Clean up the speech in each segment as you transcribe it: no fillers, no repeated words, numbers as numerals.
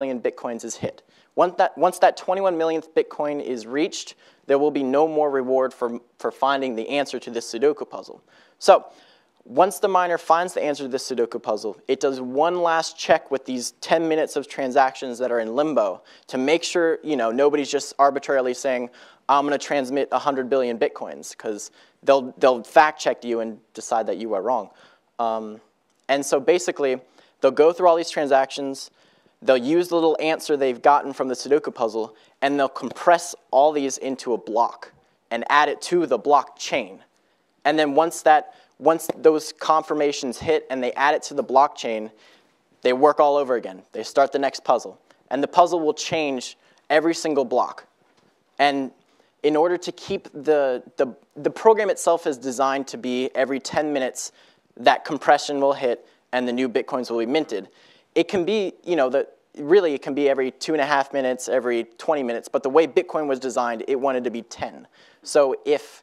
million Bitcoins is hit. Once that 21 millionth Bitcoin is reached, there will be no more reward for finding the answer to this Sudoku puzzle. So once the miner finds the answer to this Sudoku puzzle, it does one last check with these 10 minutes of transactions that are in limbo to make sure nobody's just arbitrarily saying, I'm going to transmit 100 billion Bitcoins, because they'll fact check you and decide that you are wrong. And so basically, they'll go through all these transactions, they'll use the little answer they've gotten from the Sudoku puzzle, and they'll compress all these into a block and add it to the blockchain. And then once those confirmations hit and they add it to the blockchain, they work all over again. They start the next puzzle. And the puzzle will change every single block. And in order to keep the program itself is designed to be every 10 minutes that compression will hit and the new Bitcoins will be minted. It can be, really it can be every 2.5 minutes, every 20 minutes, but the way Bitcoin was designed, it wanted to be 10. So if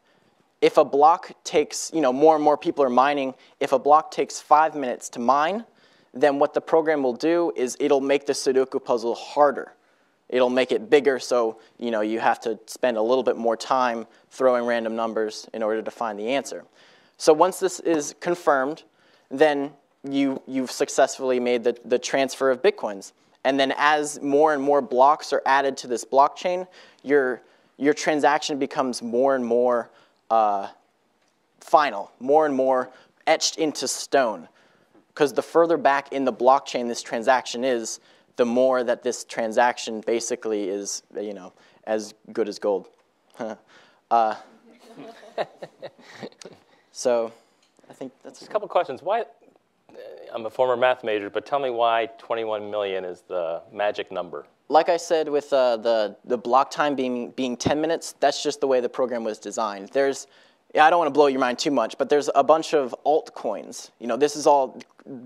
a block takes, more and more people are mining, if a block takes 5 minutes to mine, then what the program will do is it'll make the Sudoku puzzle harder. It'll make it bigger, so you have to spend a little bit more time throwing random numbers in order to find the answer. So once this is confirmed, then you've successfully made the transfer of Bitcoins. And then as more and more blocks are added to this blockchain, your transaction becomes more and more final, more and more etched into stone. Because the further back in the blockchain this transaction is, the more that this transaction basically is, as good as gold. So I think that's a couple questions. Why? I'm a former math major, but tell me why 21 million is the magic number. Like I said, with the block time being 10 minutes, that's just the way the program was designed. I don't want to blow your mind too much, but there's a bunch of altcoins. This is all,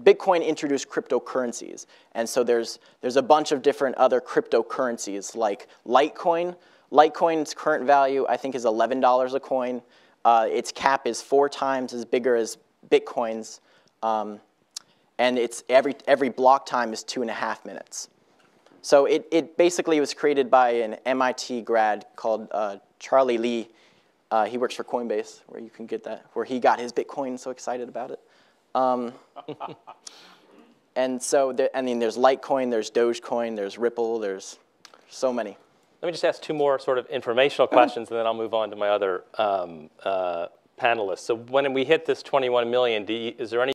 Bitcoin introduced cryptocurrencies. And so there's a bunch of different other cryptocurrencies, like Litecoin. Litecoin's current value, I think, is $11 a coin. Its cap is 4 times as bigger as Bitcoin's. And it's every block time is 2.5 minutes. So it basically was created by an MIT grad called Charlie Lee. He works for Coinbase, where you can get that, where he got his Bitcoin, so excited about it. And so, there's Litecoin, there's Dogecoin, there's Ripple, there's so many. Let me just ask 2 more sort of informational questions, and then I'll move on to my other panelists. So when we hit this 21 million, is there any